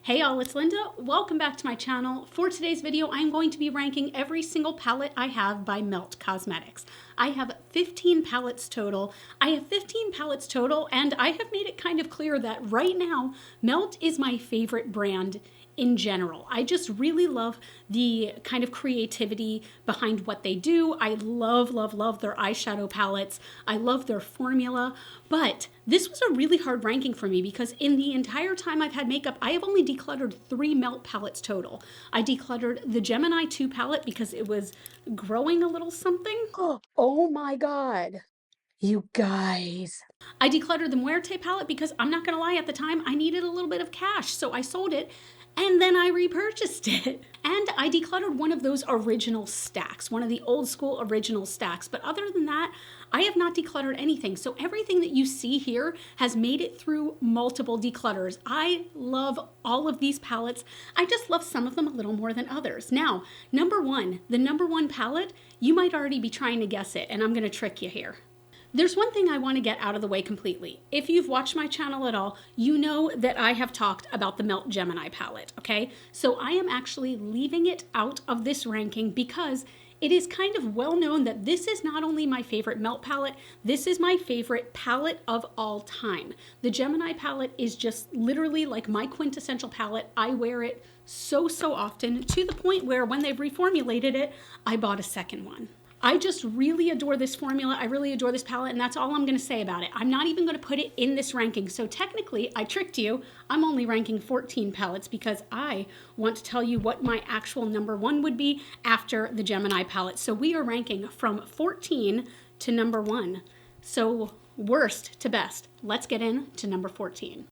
Hey y'all, it's Linda. Welcome back to my channel. For today's video, I'm going to be ranking every single palette I have by Melt Cosmetics. I have 15 palettes total. and I have made it kind of clear that right now, Melt is my favorite brand in general. I just really love the kind of creativity behind what they do. I love their eyeshadow palettes. I love their formula, but this was a really hard ranking for me because in the entire time I've had makeup, I have only decluttered 3 Melt palettes total. I decluttered the Gemini 2 palette because it was growing a little something. Oh my God. You guys. I decluttered the Muerte palette because I'm not gonna lie, at the time I needed a little bit of cash, so I sold it and then I repurchased it. And I decluttered one of those original stacks, one of the old school original stacks. But other than that, I have not decluttered anything. So everything that you see here has made it through multiple declutters. I love all of these palettes. I just love some of them a little more than others. Now, the number one palette, you might already be trying to guess it, and I'm gonna trick you here. There's one thing I want to get out of the way completely. If you've watched my channel at all, you know that I have talked about the Melt Gemini palette, okay? So I am actually leaving it out of this ranking because it is kind of well known that this is not only my favorite Melt palette, this is my favorite palette of all time. The Gemini palette is just literally like my quintessential palette. I wear it so often to the point where when they've reformulated it, I bought a second one. I just really adore this formula. I really adore this palette, and that's all I'm gonna say about it. I'm not even gonna put it in this ranking. So technically, I tricked you. I'm only ranking 14 palettes because I want to tell you what my actual number one would be after the Gemini palette. So we are ranking from 14 to number one. So worst to best. Let's get into number 14.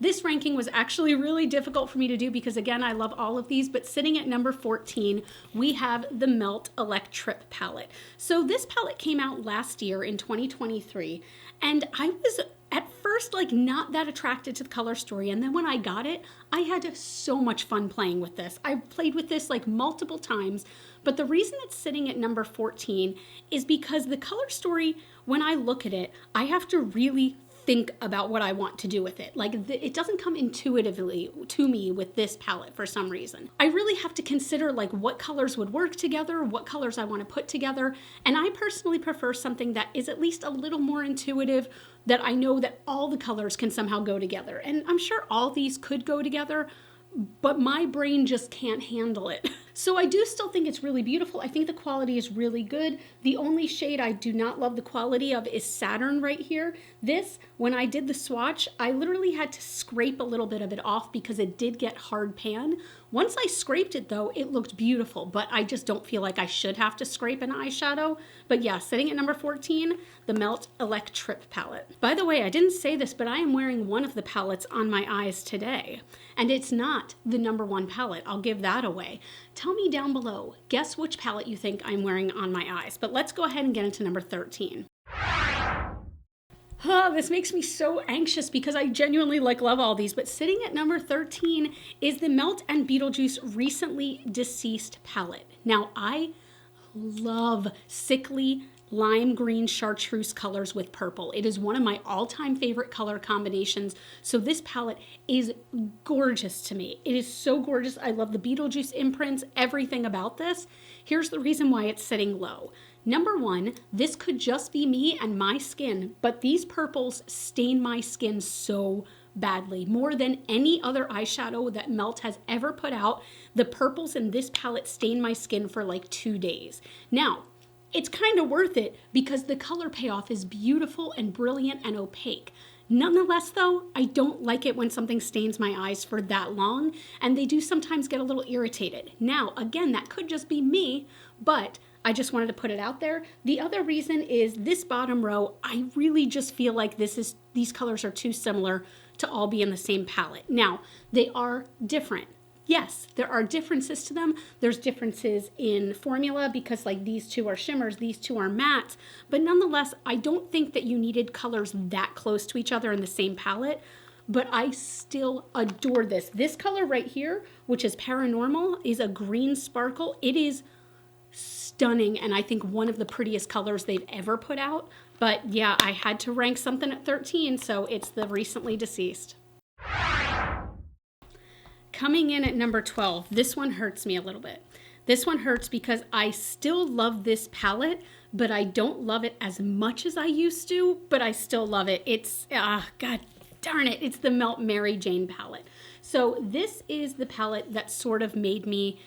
This ranking was actually really difficult for me to do because, again, I love all of these, but sitting at number 14, we have the Melt Electrip palette. So this palette came out last year in 2023, and I was at first like not that attracted to the color story, and then when I got it, I had so much fun playing with this. I played with this like multiple times, but the reason it's sitting at number 14 is because the color story, when I look at it, I have to really think about what I want to do with it. Like it doesn't come intuitively to me with this palette for some reason. I really have to consider like what colors would work together, what colors I want to put together. And I personally prefer something that is at least a little more intuitive, that I know that all the colors can somehow go together. And I'm sure all these could go together, but my brain just can't handle it. So I do still think it's really beautiful. I think the quality is really good. The only shade I do not love the quality of is Saturn right here. This, when I did the swatch, I literally had to scrape a little bit of it off because it did get hard pan. Once I scraped it though, it looked beautiful, but I just don't feel like I should have to scrape an eyeshadow. But yeah, sitting at number 14, the Melt Electrip palette. By the way, I didn't say this, but I am wearing one of the palettes on my eyes today, and it's not the number one palette. I'll give that away. Tell me down below, guess which palette you think I'm wearing on my eyes. But let's go ahead and get into number 13. Oh, this makes me so anxious because I genuinely love all these, but sitting at number 13 is the Melt and Beetlejuice Recently Deceased palette. Now, I love sickly lime green chartreuse colors with purple. It is one of my all-time favorite color combinations. So this palette is gorgeous to me. It is so gorgeous. I love the Beetlejuice imprints, everything about this. Here's the reason why it's sitting low. Number one, this could just be me and my skin, but these purples stain my skin so badly. More than any other eyeshadow that Melt has ever put out, the purples in this palette stain my skin for like 2 days. Now, it's kind of worth it because the color payoff is beautiful and brilliant and opaque. Nonetheless though, I don't like it when something stains my eyes for that long, and they do sometimes get a little irritated. Now, again, that could just be me, but I just wanted to put it out there. The other reason is this bottom row, I really just feel like these colors are too similar to all be in the same palette. Now, they are different. Yes, there are differences to them. There's differences in formula because like these two are shimmers, these two are mattes, but nonetheless, I don't think that you needed colors that close to each other in the same palette, but I still adore this. This color right here, which is Paranormal, is a green sparkle. It is stunning, and I think one of the prettiest colors they've ever put out. But yeah, I had to rank something at 13, so it's the Recently Deceased. coming in at number 12, this one hurts me a little bit. This one hurts because I still love this palette, but I don't love it as much as I used to, but I still love it. It's, God darn it, it's the Melt Mary Jane palette. So this is the palette that sort of made me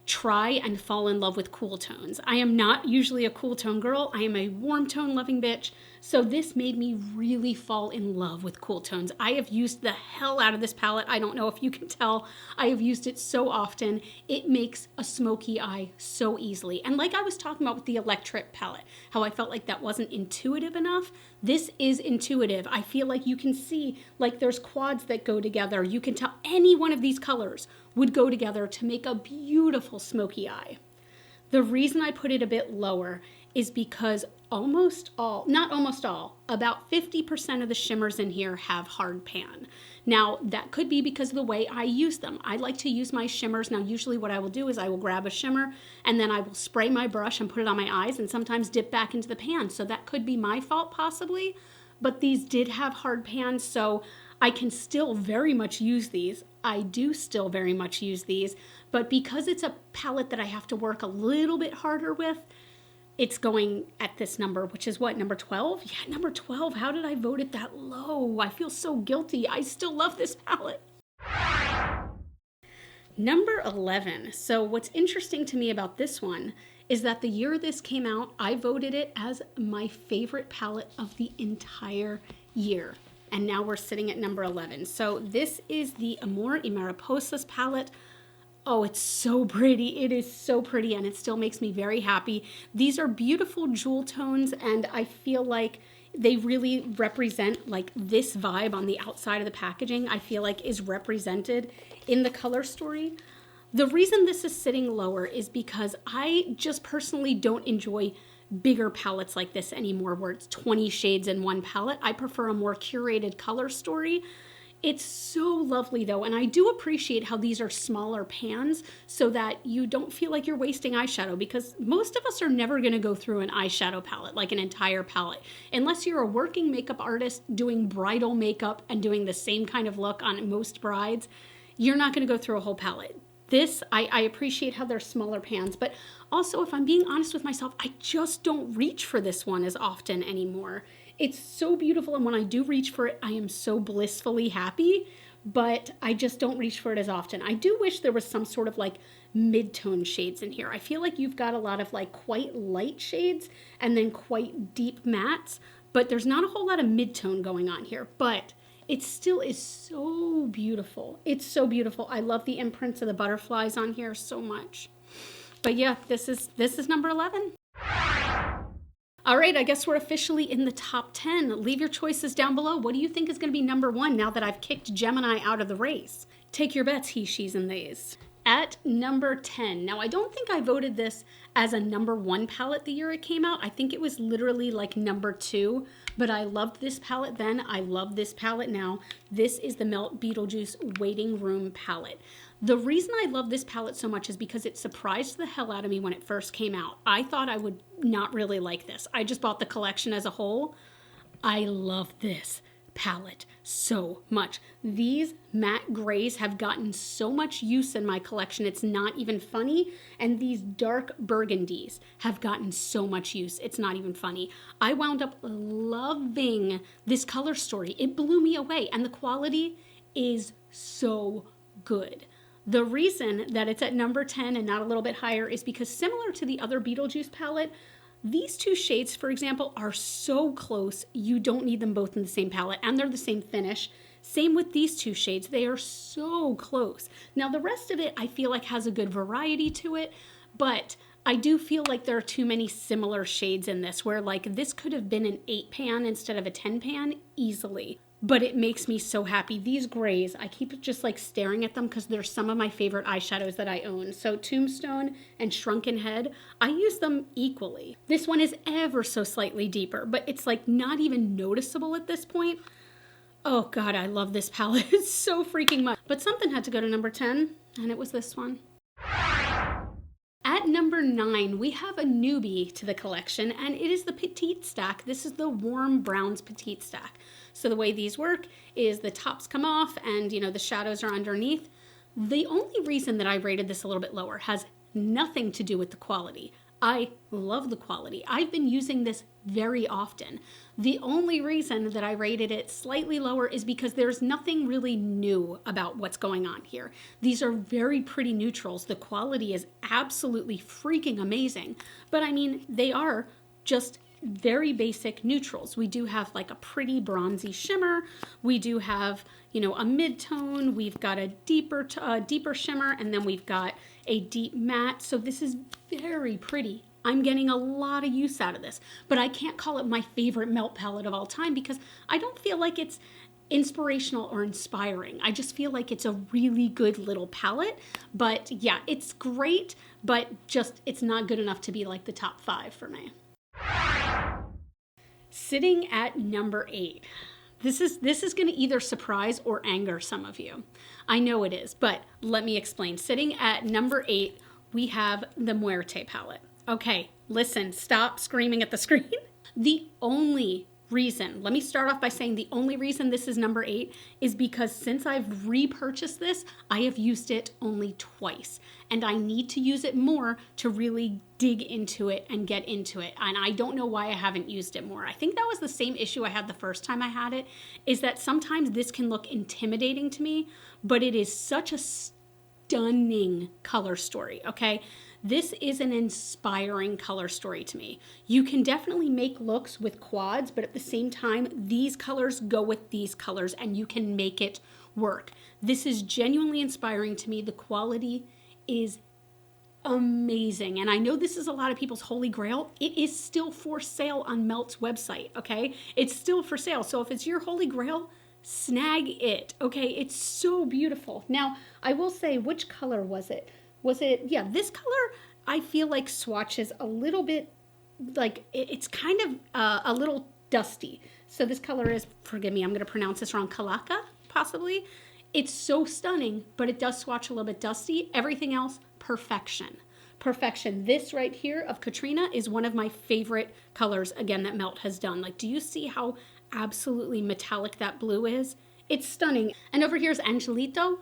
try and fall in love with cool tones. I am not usually a cool tone girl. I am a warm tone loving bitch. So this made me really fall in love with cool tones. I have used the hell out of this palette. I don't know if you can tell. I have used it so often. It makes a smoky eye so easily. And like I was talking about with the Electrip palette, how I felt like that wasn't intuitive enough. This is intuitive. I feel like you can see like there's quads that go together. You can tell any one of these colors would go together to make a beautiful smoky eye. The reason I put it a bit lower is because about 50% of the shimmers in here have hard pan. Now, that could be because of the way I use them. I like to use my shimmers. Now, usually what I will do is I will grab a shimmer and then I will spray my brush and put it on my eyes and sometimes dip back into the pan. So that could be my fault possibly, but these did have hard pans, so I can still very much use these. I do still very much use these, but because it's a palette that I have to work a little bit harder with, it's going at this number, which is what, number 12? Yeah, number 12. How did I vote it that low? I feel so guilty. I still love this palette. Number 11. So what's interesting to me about this one is that the year this came out, I voted it as my favorite palette of the entire year. And now we're sitting at number 11. So this is the Amora y Mariposas palette. Oh, it's so pretty. It is so pretty, and it still makes me very happy. These are beautiful jewel tones, and I feel like they really represent like this vibe on the outside of the packaging. I feel like is represented in the color story. The reason this is sitting lower is because I just personally don't enjoy bigger palettes like this anymore, where it's 20 shades in one palette. I prefer a more curated color story. It's so lovely though, and I do appreciate how these are smaller pans so that you don't feel like you're wasting eyeshadow, because most of us are never going to go through an eyeshadow palette, like an entire palette, unless you're a working makeup artist doing bridal makeup and doing the same kind of look on most brides. You're not going to go through a whole palette. This, I appreciate how they're smaller pans, but also if I'm being honest with myself, I just don't reach for this one as often anymore. It's so beautiful, and when I do reach for it, I am so blissfully happy, but I just don't reach for it as often. I do wish there was some sort of like mid-tone shades in here. I feel like you've got a lot of like quite light shades and then quite deep mattes, but there's not a whole lot of mid-tone going on here, but it still is so beautiful. It's so beautiful. I love the imprints of the butterflies on here so much. But yeah, this is number 11. All right, I guess we're officially in the top 10. Leave your choices down below. What do you think is going to be number 1 now that I've kicked Gemini out of the race? Take your bets, he, she's, and theys. At number 10. Now, I don't think I voted this as a number 1 palette the year it came out. I think it was literally like number 2, but I loved this palette then. I love this palette now. This is the Melt Beetlejuice Waiting Room palette. The reason I love this palette so much is because it surprised the hell out of me when it first came out. I thought I would not really like this. I just bought the collection as a whole. I love this palette so much. These matte grays have gotten so much use in my collection, it's not even funny. And these dark burgundies have gotten so much use, it's not even funny. I wound up loving this color story. It blew me away, and the quality is so good. The reason that it's at number 10 and not a little bit higher is because, similar to the other Beetlejuice palette, these two shades, for example, are so close, you don't need them both in the same palette, and they're the same finish. Same with these two shades, they are so close. Now, the rest of it, I feel like has a good variety to it, but I do feel like there are too many similar shades in this, where like this could have been an 8 pan instead of a 10 pan easily. But it makes me so happy. These grays, I keep just like staring at them because they're some of my favorite eyeshadows that I own. So Tombstone and Shrunken Head, I use them equally. This one is ever so slightly deeper, but it's like not even noticeable at this point. Oh God, I love this palette. It's so freaking much. But something had to go to number 10, and it was this one. At number 9, we have a newbie to the collection, and it is the Petite Stack. This is the Warm Browns Petite Stack. So the way these work is the tops come off and, you know, the shadows are underneath. The only reason that I rated this a little bit lower has nothing to do with the quality. I love the quality. I've been using this very often. The only reason that I rated it slightly lower is because there's nothing really new about what's going on here. These are very pretty neutrals. The quality is absolutely freaking amazing. But I mean, they are just very basic neutrals. We do have like a pretty bronzy shimmer. We do have, you know, a mid-tone. We've got a deeper shimmer, and then we've got a deep matte. So this is very pretty. I'm getting a lot of use out of this, but I can't call it my favorite melt palette of all time because I don't feel like it's inspirational or inspiring. I just feel like it's a really good little palette. But yeah, it's great, but just it's not good enough to be like the top 5 for me. Sitting at number 8. This is going to either surprise or anger some of you. I know it is, but let me explain. Sitting at number 8, we have the Muerte palette. Okay, listen, stop screaming at the screen. The only reason, let me start off by saying the only reason this is number 8 is because since I've repurchased this, I have used it only twice. And I need to use it more to really dig into it and get into it. And I don't know why I haven't used it more. I think that was the same issue I had the first time I had it, is that sometimes this can look intimidating to me, but it is such a stunning color story, okay? This is an inspiring color story to me. You can definitely make looks with quads, but at the same time, these colors go with these colors and you can make it work. This is genuinely inspiring to me. The quality is amazing. And I know this is a lot of people's holy grail. It is still for sale on Melt's website, okay? It's still for sale. So if it's your holy grail, snag it, okay? It's so beautiful. Now, I will say, which color was it? Yeah, this color, I feel like swatches a little bit, like it's kind of a little dusty. So this color is, forgive me, I'm going to pronounce this wrong, Kalaka, possibly. It's so stunning, but it does swatch a little bit dusty. Everything else, perfection. Perfection. This right here of Katrina is one of my favorite colors, again, that Melt has done. Like, do you see how absolutely metallic that blue is? It's stunning. And over here is Angelito.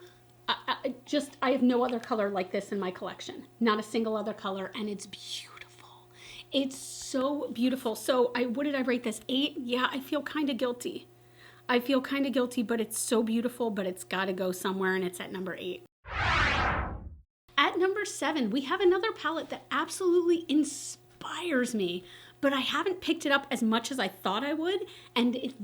I have no other color like this in my collection. Not a single other color, and it's beautiful. It's so beautiful. So what did I rate this? 8? Yeah, I feel kind of guilty. But it's so beautiful, but it's got to go somewhere, and it's at number 8. At number 7, we have another palette that absolutely inspires me, but I haven't picked it up as much as I thought I would. And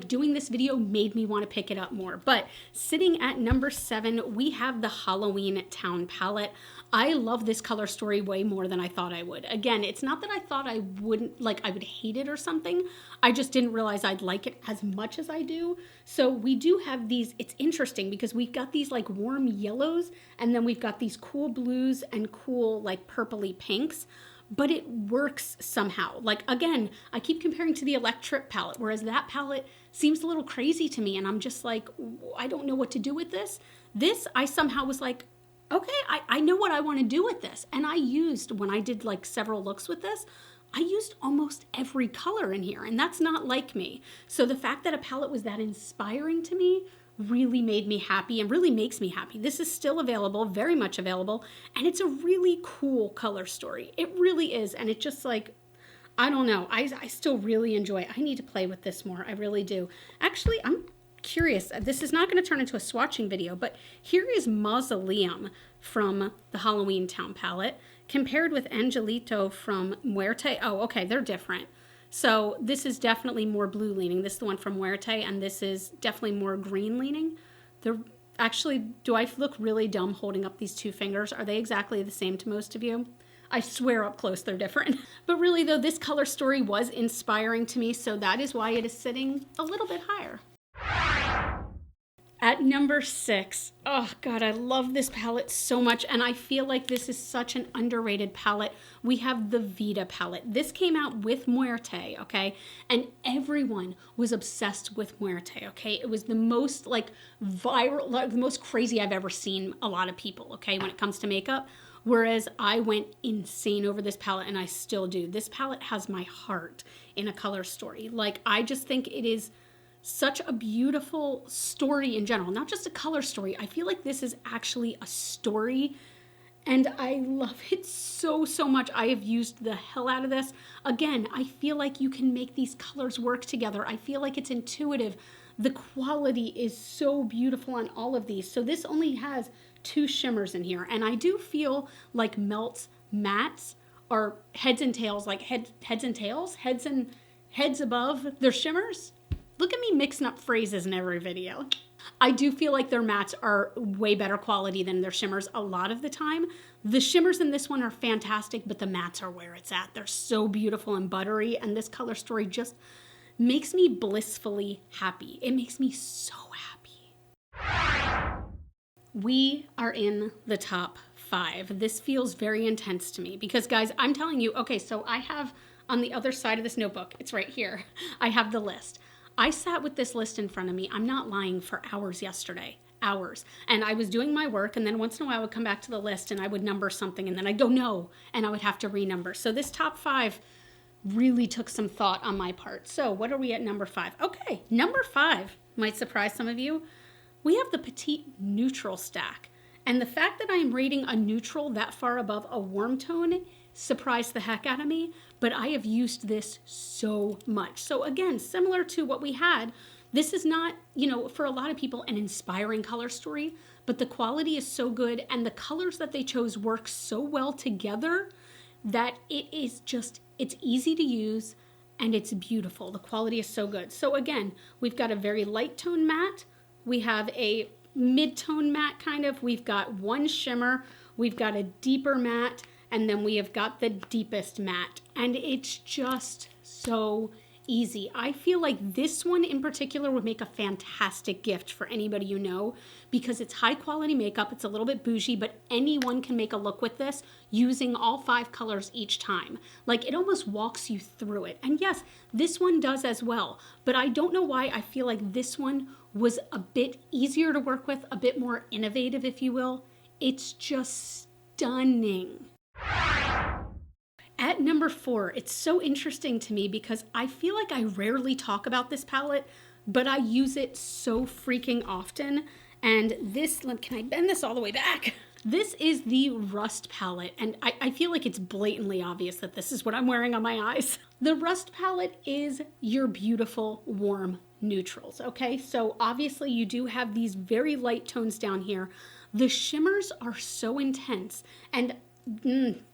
doing this video made me want to pick it up more. But sitting at number 7, we have the Halloween Town palette. I love this color story way more than I thought I would. Again, it's not that I thought I would hate it or something. I just didn't realize I'd like it as much as I do. So we do have these, it's interesting because we've got these like warm yellows, and then we've got these cool blues and cool like purpley pinks. But it works somehow. Like, again, I keep comparing to the Electrip palette, whereas that palette seems a little crazy to me, and I'm just like, I don't know what to do with this. This, I somehow was like, okay, I know what I want to do with this. And when I did like several looks with this, I used almost every color in here, and that's not like me. So the fact that a palette was that inspiring to me really made me happy and really makes me happy. This is still available, very much available, and it's a really cool color story. It really is, and it just like, I don't know, I still really enjoy it. I need to play with this more, I really do. Actually, I'm curious, this is not going to turn into a swatching video, but here is Mausoleum from the Halloween Town palette compared with Angelito from Muerte. Oh, okay, they're different. So this is definitely more blue leaning. This is the one from Muerte, and this is definitely more green leaning. Actually, do I look really dumb holding up these two fingers? Are they exactly the same to most of you? I swear up close they're different. But really though, this color story was inspiring to me, so that is why it is sitting a little bit higher. At number 6, oh God, I love this palette so much, and I feel like this is such an underrated palette. We have the Vita palette. This came out with Muerte, okay? And everyone was obsessed with Muerte, okay? It was the most like viral, like the most crazy I've ever seen a lot of people, okay, when it comes to makeup. Whereas I went insane over this palette, and I still do. This palette has my heart in a color story. Like, I just think it is such a beautiful story in general, not just a color story. I feel like this is actually a story, and I love it so, so much. I have used the hell out of this. Again, I feel like you can make these colors work together. I feel like it's intuitive. The quality is so beautiful on all of these. So this only has 2 shimmers in here, and I do feel like Melt's mattes are heads and tails, like heads and tails, heads above their shimmers. Look at me mixing up phrases in every video. I do feel like their mattes are way better quality than their shimmers a lot of the time. The shimmers in this one are fantastic, but the mattes are where it's at. They're so beautiful and buttery, and this color story just makes me blissfully happy. It makes me so happy. We are in the top 5. This feels very intense to me because, guys, I'm telling you, okay, so I have on the other side of this notebook, it's right here, I have the list. I sat with this list in front of me, I'm not lying, for hours yesterday. Hours. And I was doing my work, and then once in a while I would come back to the list and I would number something, and then I'd go no, and I would have to renumber. So this top 5 really took some thought on my part. So what are we at number 5? Okay, number 5 might surprise some of you. We have the Petite Neutral Stack. And the fact that I am rating a neutral that far above a warm tone surprised the heck out of me, but I have used this so much. So again, similar to what we had, this is not, for a lot of people, an inspiring color story, but the quality is so good and the colors that they chose work so well together that it's easy to use and it's beautiful. The quality is so good. So again, we've got a very light tone matte. We have a mid-tone matte kind of. We've got one shimmer. We've got a deeper matte. And then we have got the deepest matte. And it's just so easy. I feel like this one in particular would make a fantastic gift for anybody you know because it's high quality makeup. It's a little bit bougie, but anyone can make a look with this using all 5 colors each time. Like, it almost walks you through it. And yes, this one does as well, but I don't know why I feel like this one was a bit easier to work with, a bit more innovative, if you will. It's just stunning. At number 4, it's so interesting to me because I feel like I rarely talk about this palette, but I use it so freaking often. And this, can I bend this all the way back? This is the Rust palette, and I feel like it's blatantly obvious that this is what I'm wearing on my eyes. The Rust palette is your beautiful warm neutrals, okay? So obviously you do have these very light tones down here. The shimmers are so intense and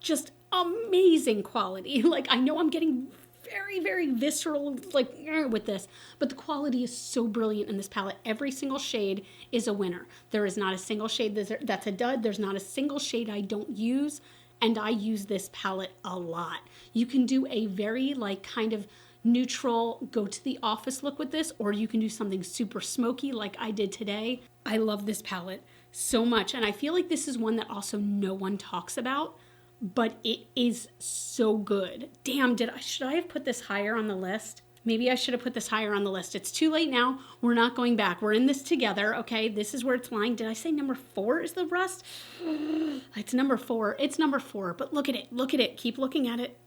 just amazing quality. Like, I know I'm getting very, very visceral, with this, but the quality is so brilliant in this palette. Every single shade is a winner. There is not a single shade that's a dud. There's not a single shade I don't use, and I use this palette a lot. You can do a very, kind of neutral, go to the office look with this, or you can do something super smoky like I did today. I love this palette so much, and I feel like this is one that also no one talks about, but it is so good. Damn, should I have put this higher on the list? Maybe I should have put this higher on the list. It's too late now. We're not going back. We're in this together, okay? This is where it's lying. Did I say number 4 is the Rust? It's number 4. It's number 4, but look at it. Look at it. Keep looking at it.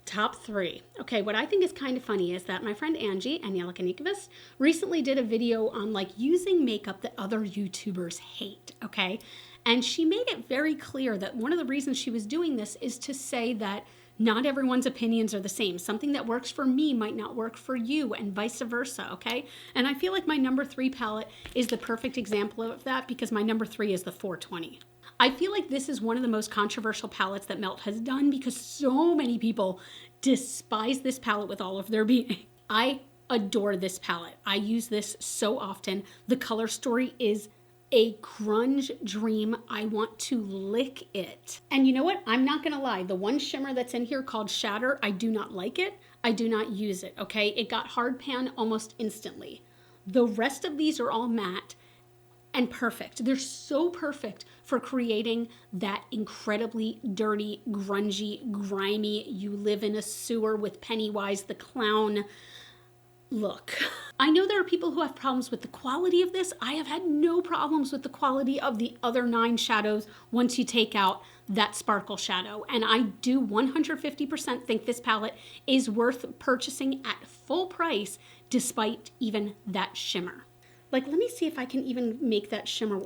Top 3. Okay, what I think is kind of funny is that my friend Angie, Aniela Kanikavas, recently did a video on using makeup that other YouTubers hate, okay? And she made it very clear that one of the reasons she was doing this is to say that not everyone's opinions are the same. Something that works for me might not work for you, and vice versa, okay? And I feel like my number 3 palette is the perfect example of that because my number 3 is the 420. I feel like this is one of the most controversial palettes that Melt has done because so many people despise this palette with all of their being. I adore this palette. I use this so often. The color story is a grunge dream. I want to lick it. And you know what? I'm not gonna lie. The one shimmer that's in here called Shatter, I do not like it. I do not use it, okay? It got hard pan almost instantly. The rest of these are all matte and perfect. They're so perfect for creating that incredibly dirty, grungy, grimy, you live in a sewer with Pennywise the clown Look, I know there are people who have problems with the quality of this. I have had no problems with the quality of the other 9 shadows once you take out that sparkle shadow. And I do 150% think this palette is worth purchasing at full price despite even that shimmer. Like, let me see if I can even make that shimmer.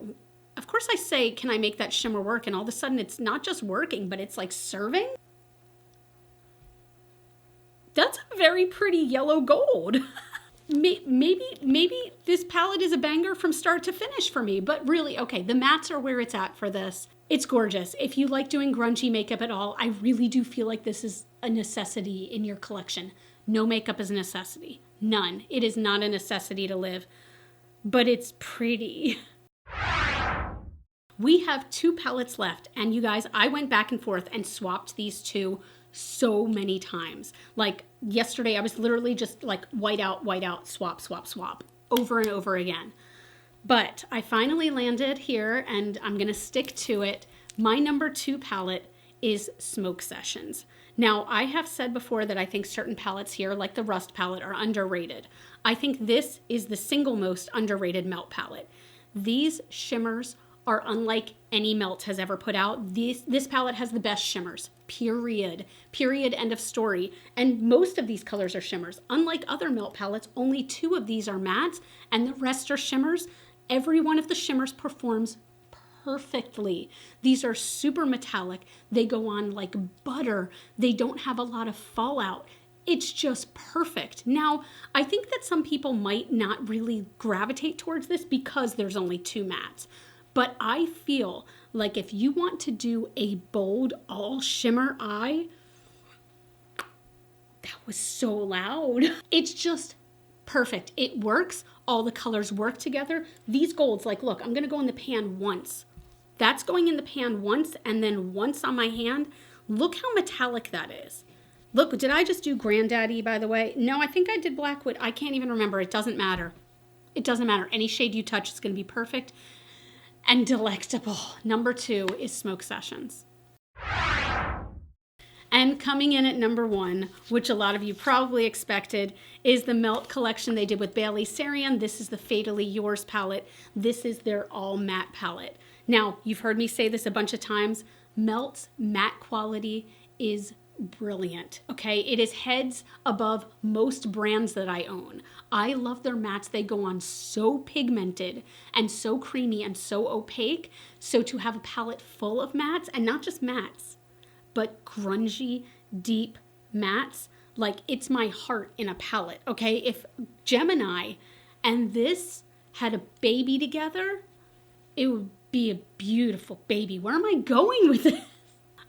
Of course I say, can I make that shimmer work? And all of a sudden it's not just working, but it's like serving. That's a very pretty yellow gold. Maybe this palette is a banger from start to finish for me, but really, okay, the mattes are where it's at for this. It's gorgeous. If you like doing grungy makeup at all, I really do feel like this is a necessity in your collection. No makeup is a necessity. None. It is not a necessity to live, but it's pretty. We have 2 palettes left, and you guys, I went back and forth and swapped these 2 so many times. Like yesterday, I was literally just like white out, swap, swap, swap over and over again. But I finally landed here and I'm gonna stick to it. My number 2 palette is Smoke Sessions. Now, I have said before that I think certain palettes here, like the Rust palette, are underrated. I think this is the single most underrated melt palette. These shimmers are unlike any melt has ever put out. This palette has the best shimmers, period. Period, end of story. And most of these colors are shimmers. Unlike other melt palettes, only 2 of these are mattes and the rest are shimmers. Every one of the shimmers performs perfectly. These are super metallic. They go on like butter. They don't have a lot of fallout. It's just perfect. Now, I think that some people might not really gravitate towards this because there's only 2 mattes. But I feel like if you want to do a bold all shimmer eye, that was so loud. It's just perfect. It works. All the colors work together. These golds, like, look, I'm gonna go in the pan once. That's going in the pan once and then once on my hand. Look how metallic that is. Look, did I just do Granddaddy, by the way? No, I think I did Blackwood. I can't even remember. It doesn't matter. It doesn't matter. Any shade you touch is gonna be perfect and delectable. Number 2 is Smoke Sessions. And coming in at number 1, which a lot of you probably expected, is the Melt collection they did with Bailey Sarian. This is the Fatally Yours palette. This is their all matte palette. Now, you've heard me say this a bunch of times. Melt's matte quality is brilliant, okay? It is heads above most brands that I own. I love their mattes. They go on so pigmented and so creamy and so opaque. So to have a palette full of mattes, and not just mattes, but grungy, deep mattes, like it's my heart in a palette, okay? If Gemini and this had a baby together, it would be a beautiful baby. Where am I going with this?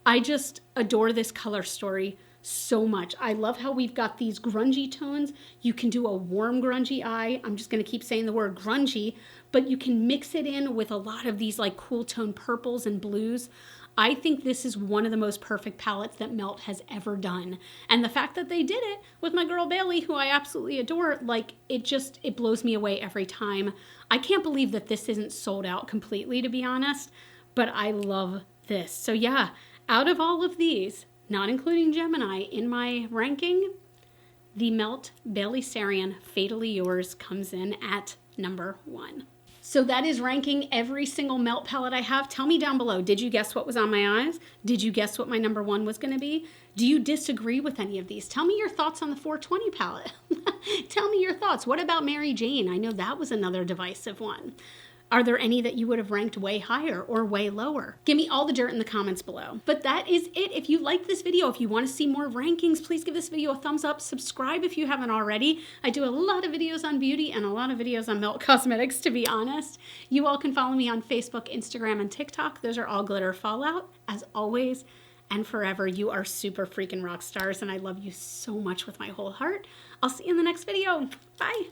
I just adore this color story so much. I love how we've got these grungy tones. You can do a warm grungy eye. I'm just gonna keep saying the word grungy, but you can mix it in with a lot of these like cool tone purples and blues. I think this is one of the most perfect palettes that Melt has ever done. And the fact that they did it with my girl Bailey, who I absolutely adore, like it blows me away every time. I can't believe that this isn't sold out completely, to be honest, but I love this. So yeah, out of all of these, not including Gemini in my ranking, the Melt Bailey Sarian Fatally Yours comes in at number 1. So that is ranking every single Melt palette I have. Tell me down below, did you guess what was on my eyes? Did you guess what my number 1 was gonna be? Do you disagree with any of these? Tell me your thoughts on the 420 palette. Tell me your thoughts. What about Mary Jane? I know that was another divisive one. Are there any that you would have ranked way higher or way lower? Give me all the dirt in the comments below. But that is it. If you like this video, if you want to see more rankings, please give this video a thumbs up. Subscribe if you haven't already. I do a lot of videos on beauty and a lot of videos on Melt Cosmetics, to be honest. You all can follow me on Facebook, Instagram, and TikTok. Those are all Glitter Fallout. As always and forever, you are super freaking rock stars, and I love you so much with my whole heart. I'll see you in the next video. Bye.